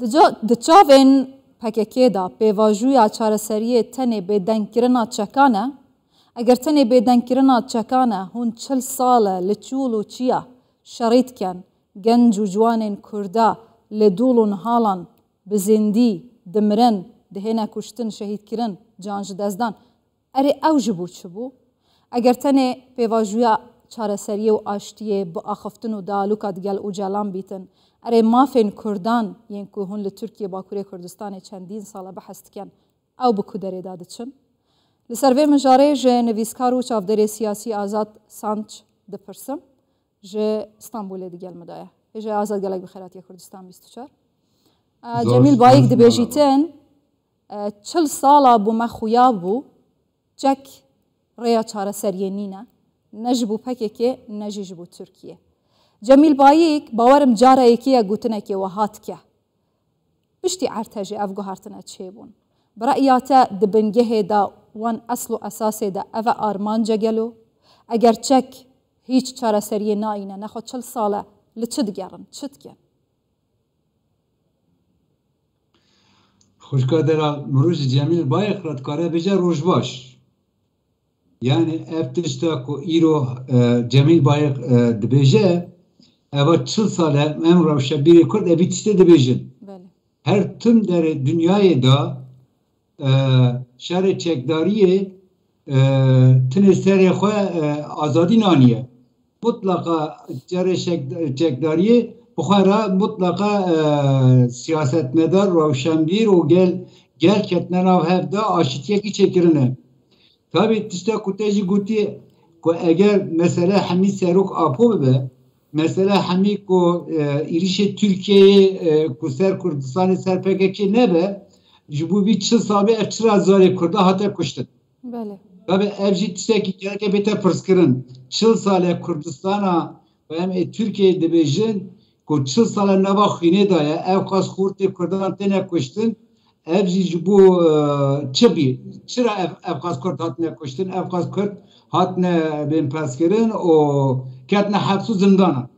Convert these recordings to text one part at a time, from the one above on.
Di çavên PKK da pêvajoya çareseriyê tenê bêdengkirina çekan e, eger tenê bêdengkirina çekan e, hûn çil sal e li çûl û çiya şerît dikin genc û ciwanên Kurda li dûl û nihalan bi zêndî dimirin, dihêne kuştin, şehîdkirin, can ji dezdan. Erê ew ji bo çi bû? Eger tenê pêvajoya çareseriyê û aştiyê bi axiftin û dialûka digel û celan bîtin, erê mafên Kurdan yên ku hûn li Tirkiye Bakurê Kurdistanê çendîn sala behs dikin, ew bi ku derê da diçin? Li ser vê mijarê ji nivîskar û çavderê siyasî Azad Sanç dipirsim, ji Stenbolê digel me daye. Hêja Azad gelek bi xêratiya Kurdistan 24. Cemîl Bayîk dibêjîtin çil sala bû me xuya bû cek rêya çareseriyê nîne, ne ji bo PKK ne jî ji bo Tirkiye. Cemîl Bayîk bawerim cara yekî gotinekê we hatike. Piştî ertejê ev guhartine çêbûn. Bi re'ya te di bingehê de wan esl û esasê de ev e armanca gelo? Eger çek hiç çareseriyê naîne, nexwe çil sal e li çi digerin, çi dikin? Xuşkadera mirûj Cemîl Bayîk re dikare bêje rojbaş. Yani ev tişta ku îro Cemîl Bayîk dibêje, eva çil sal e em rewşebirê Kurd evî tiştê dibêjin. Her tim derê dünyayê da şerê çekdariyê tinê serê xwe azadî naniye. Mutlaka şerê çekdariyê bixwe re mutlaka siyasetmedar, rewşenbîr û gel ketine nav hev da aşîtiyekî çêkirine. Tabii tişta ku te jî gotî ku eger mesela hemî serok apo bibe, mesela hemî ku êrişê Tirkiyeyê ku ser Kurdistanê ser PKK nebe, ji bo vî çil salê ev çil zarê Kurda hate kuştin. Tabii ev jî tiştekî geleke bête pirskirin. Çil salê Kurdistana em Tirkiyeyê dibêjin ku çil salê neva xwînê daye, ev qas xurtê Kurdan têne kuştin, ev jî ji bo çi bî? Çira ev qas Kurd hatine kuştin, ev qas Kurd hatine bên piskirin û ketine hebs û zindana.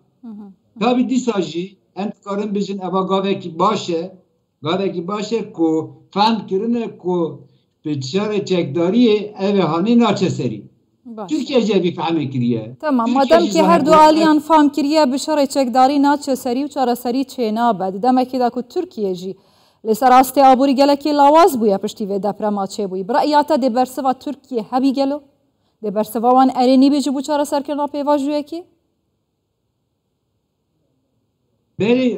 Tabii dîsa jî em dikarin bijin eva gavekî baş e, gavekî baş e ku fehm kirine ku bi şerê çekdariyê ev ê hanê naçe serî. Türkiye jî evî fehmê kiriye. Tamam, madem ki her du aliyan fehm kiriye bi şerê çekdarî naçe serî û çareserî çê nabe, di demekî da ku Tirkiye jî li ser astê aborî gelekî lawaz bûye piştî vê deprema çêbûyî. Bi re'ya te dê bersiva Tirkiye hebî gelo? Dê bersiva wan erê nîbê ji bo çareserkirina pêvajiyekî? Belê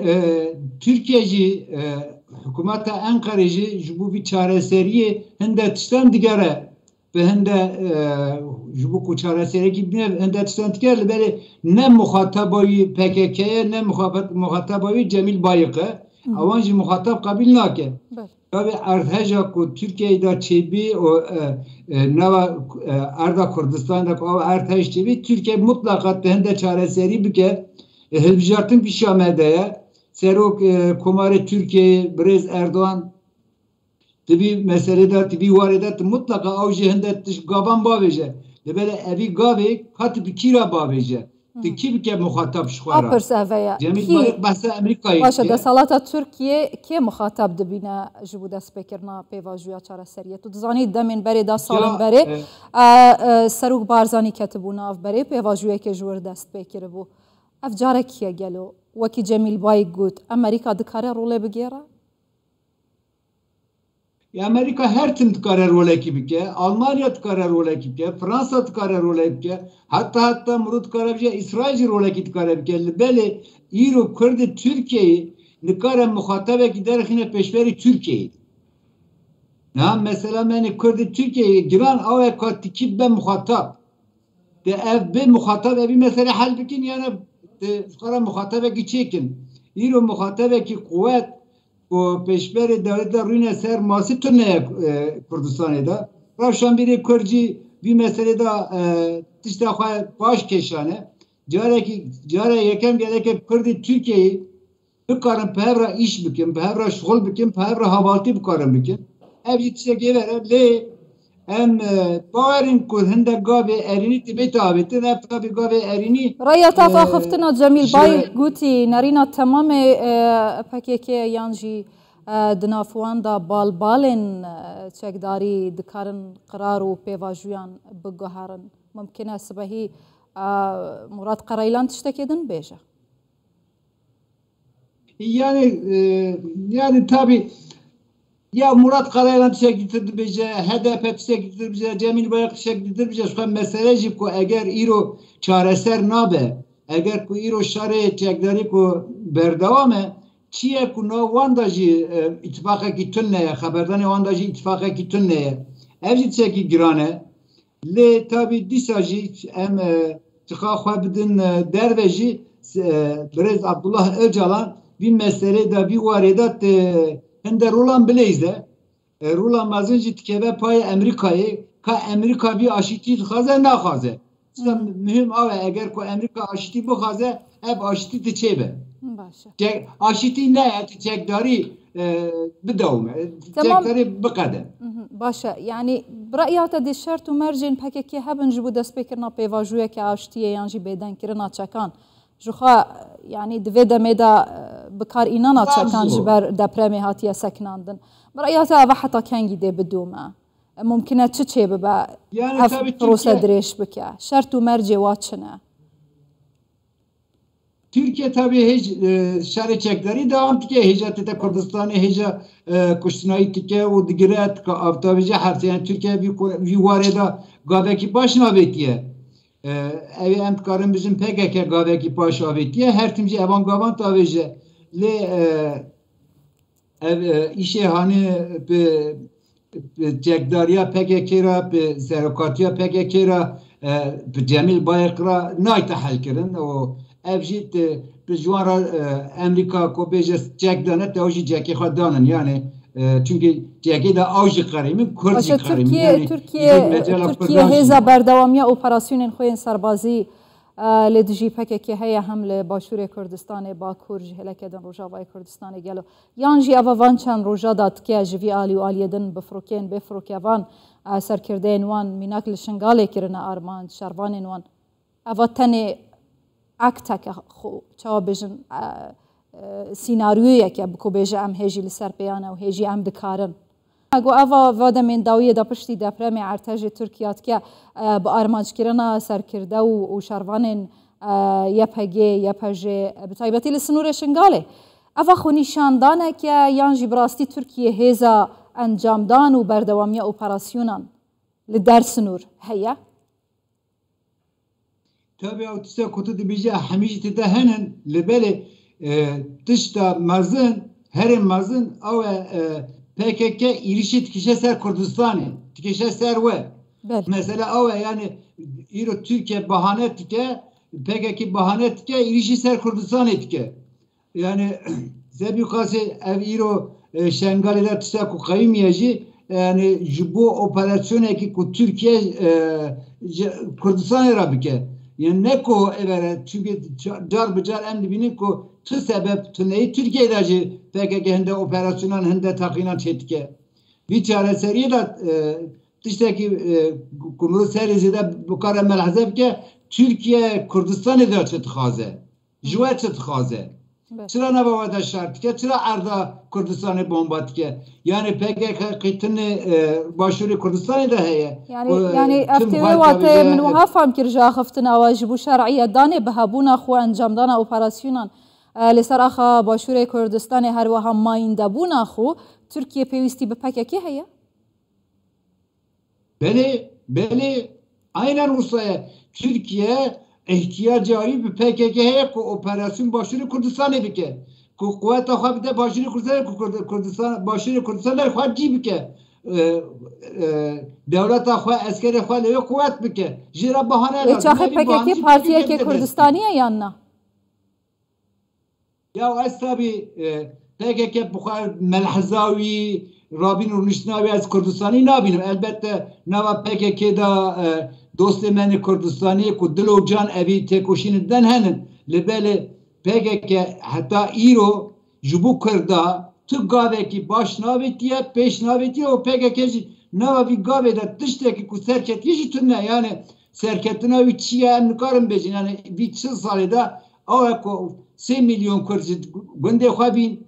Türkiye jî hikûmeta Enqerê jî ji bo vî çareseriyê hinde tiştan digere ve hinde ji bo ku çareserekî bine hinde tiştan digere li belê ne muhataba wî PKK'ye ne muhataba wî Cemîl Bayîk'e. Awan jî muhatap qabîl nake. Tabii erdheja ku Türkiye'de da çêbî o neva erda Kurdistan'da ku erdhej çêbî Türkiye mutlaka hinde çareserî bike. Hilbijartin pişamedeye serok komarê Türkiye Brez Erdoğan tibi meselede tibi varede mutlaka ew jî hinde gavan bavêje. Li bere evî gavê hat bi kîra bavêje. Ti kî bike muhatap ji xwe re? Cemîl Bayîk behsa Amerîkayê. Başa desalata Tirkiye kê muhatap dibîne ji bo destpêkirina pêvajoya çareseriyê? Tu dizanî demên berê da salên berê Serok Barzanî ketibû nav berê pêvajiyekê ji wir destpêkiribû. Ev carekiye gelo wekî Cemîl Bayîk got Amerîka dikare rolê bigêre? Amerika her tim dikare rolekî bike, Almanya dikare rolekî bike, Fransa dikare rolekî bike, hatta mirov dikare bike, İsrail jî rolekî dikare bike. Li belê îro Kurdê Tirkiyeyê nikare muhatebekî derxîne pêşberî Tirkiyeyê. Mesela menê Kurdê Tirkiyeyê giran ew katikî be muhatap. De ev be muhatap evî mesela hel bikin yani xara muhatebekî çêkin. Îro muhatebekî kuvvet o peşberê devletler rûne ser masî tune Kurdistanê da. Rewşenbîrê Kurd jî vî meselê da tişta xwe baş keşane. Care yekem geleke Kurdê Tirkiyeyê bikarin pehevra îş bikin, pehevra şixul bikin, pehevra havaltî bikarin bikin. Ev jî tiştekê vere lê em bawerin ku hinde gavê erînî tibê tabetin ev tabi gavê erînî رأي تافا خفتنا جميل باي قوتي نارينا تمام PKK يانجي دنافوان دا بالبالن چکداری دکارن قرار و پیواجویان بگهارن ممکنه سبهی مراد قرایلان تشتکیدن بیجه yani tabi ya Murat Karaylan teşekkür bize, HDP teşekkür bize, Cemil Bayık teşekkür bize. Şu mesele jip ko eğer iro çareser nabe, eğer ku iro şare çekdari ku berdavame, çiye ku no vandajı ittifaka kitünne, haberdan vandajı ittifaka kitünne. Evci çeki girane, le tabi disajı em tıka xwebidin derveji, Brez Abdullah Öcalan bir mesele da bir varedat hende Roland Blaze Roland mazinci tikeve pay Amerika'yı ka Amerika bir aşiti xaze na xaze. Sen mühim ave eğer ko Amerika aşiti bu xaze hep aşiti tiçebe. Başa. Aşiti ne çekdari بدوم تكتري بقدر باشا يعني برأياته دي شرط ومرجن PKK هبن جبو دست بكرنا بيواجوية كعاشتية يانجي بيدن كرنا تشكان جوخا يعني دوی دميدا بكار إنانا تشكان جبر دبرمي هاتيا سكناندن برأياته أبا حتى كانجي دي بدوما ممكنة تشي ببا هف بروسة دريش بكا شرط ومرجي واتشنا Türkiye tabii hiç şerri çekleri devam tike hicret de Kürdistan'ı hica kuştunayı tike o digiret ka avtabici harfi yani Türkiye bir vareda gaveki başına betiye evi emtkarın bizim PKK gaveki başına betiye her timci evan gavan tabici le işe hani çekdariya PKK'ra serokatiya PKK'ra Cemil Bayık'ra nayta halkirin o evjit bizwara Amerika kopece çekdane teoji ceki xadanın yani çünkü ceki de avji karimin kurdi karimin yani Türkiye heza berdavamiya operasyonun xoyên serbazî li dijî PKK heye hem li Başûrê Kurdistanê Bakur ji helekedin Rojavayê Kurdistanê gelo yan jî ava van çend roja da tike ji vî alî û aliyedin bifrokên bêfrokevan serkirdeyên wan mînak li Şingalê kirine armanc şervanên wan ava tenê اکتک خو چاو بجن سیناریویه که بکو بیجه ام هیجی لسر بیانه و هیجی ام دکارن اگو اوا واده من داویه دا پشتی دپرمی ارتج ترکیات که با آرمانج کرنا سرکرده و شروانین یپگه یپجه بطایبتی لسنور شنگاله اوا خو نشاندانه که یانجی براستی ترکیه هیزا انجامدان و بردوامی اپراسیونان لدر سنور هیا tabii o tiste kutu dibije hamicti de henen lebele tışta mazın herin mazın o PKK irişit kişiser Kürdistan'ı kişiser ve mesela o yani iro Türkiye bahane tike PKK bahane tike irişiser Kürdistan'ı tike yani zebikası ev iro Şengali'de tiste ku kayımyacı yani bu operasyonu ki ku Türkiye Kürdistan'ı rabike yani ne ko evere çünkü car bıcar emdi binin ko tı sebep tı neyi Türkiye'de acı PKK hende operasyonun hende takınan çetke. Bir çareseriye de dıştaki kumru serizide bu kadar melhazef ki Türkiye Kürdistan'ı da çıtkaze. Jüve çıtkaze. Çıra ne babada şart ki çıra arda Kürdistan'ı bombat ki. Yani PKK kıtını başvuru Kürdistan'ı da heye. Yani افتوی واته من وها فهم کرجا خفتنا واجب شرعیه دانه بهبونا خو انجام دانا اپراسیونان لسر اخا باشور کردستان هر وها ماینده بونا خو ترکیه پیوستی به PKK هیا بله aynen Rusya'ya Türkiye ihtiyacı bir PKK'ye ko operasyon başvuru Kürdistan'ı bike. Ko kuvvet akha bir de başvuru Kürdistan başvuru Kürdistan'ı xwacı bike. devlet akha askeri akha le kuvvet bike. Jira bahane lazım. Çaxe PKK partiye ki Kürdistan'ıya yanına. Ya az tabi PKK bu kadar melhazavi Rabin Urnişnavi az Kürdistan'ı nabinim. Elbette nava PKK'da dost meni Kürdistan'ı ku dil u can evi tekoşininden henin lebele PKK hatta iro jubu Kürda tu gaveki baş navetiye peş navetiye o PKK nava bir gavede tişteki ku serket yeşi tünne yani serketine bir çiğe nıkarım bejin yani bir çıl salida o ko 3 milyon kurd günde xabin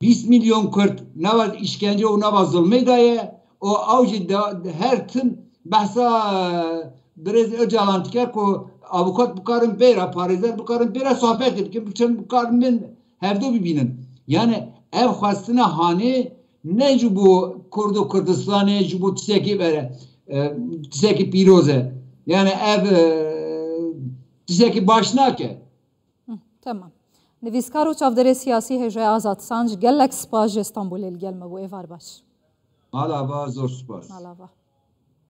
20 milyon kurd nava işkence o nava zulme daye o avcı da her tın bahsa biraz öcalantıker ko avukat bukarım bera parizer bukarım bera sohbet edip bütün bukarım ben her de bibinin yani ev xwastına hani ne ji bu Kurdu Kurdistan'ı ji bu tişekî vere tişekî pîroze yani ev tişekî baş nake. Tamam. Nivîskar û çavderê siyasî Hêja Azad Sanc gelek spas ji Stenbolê li gel me bû êvar baş. Malava zor spas. Malava.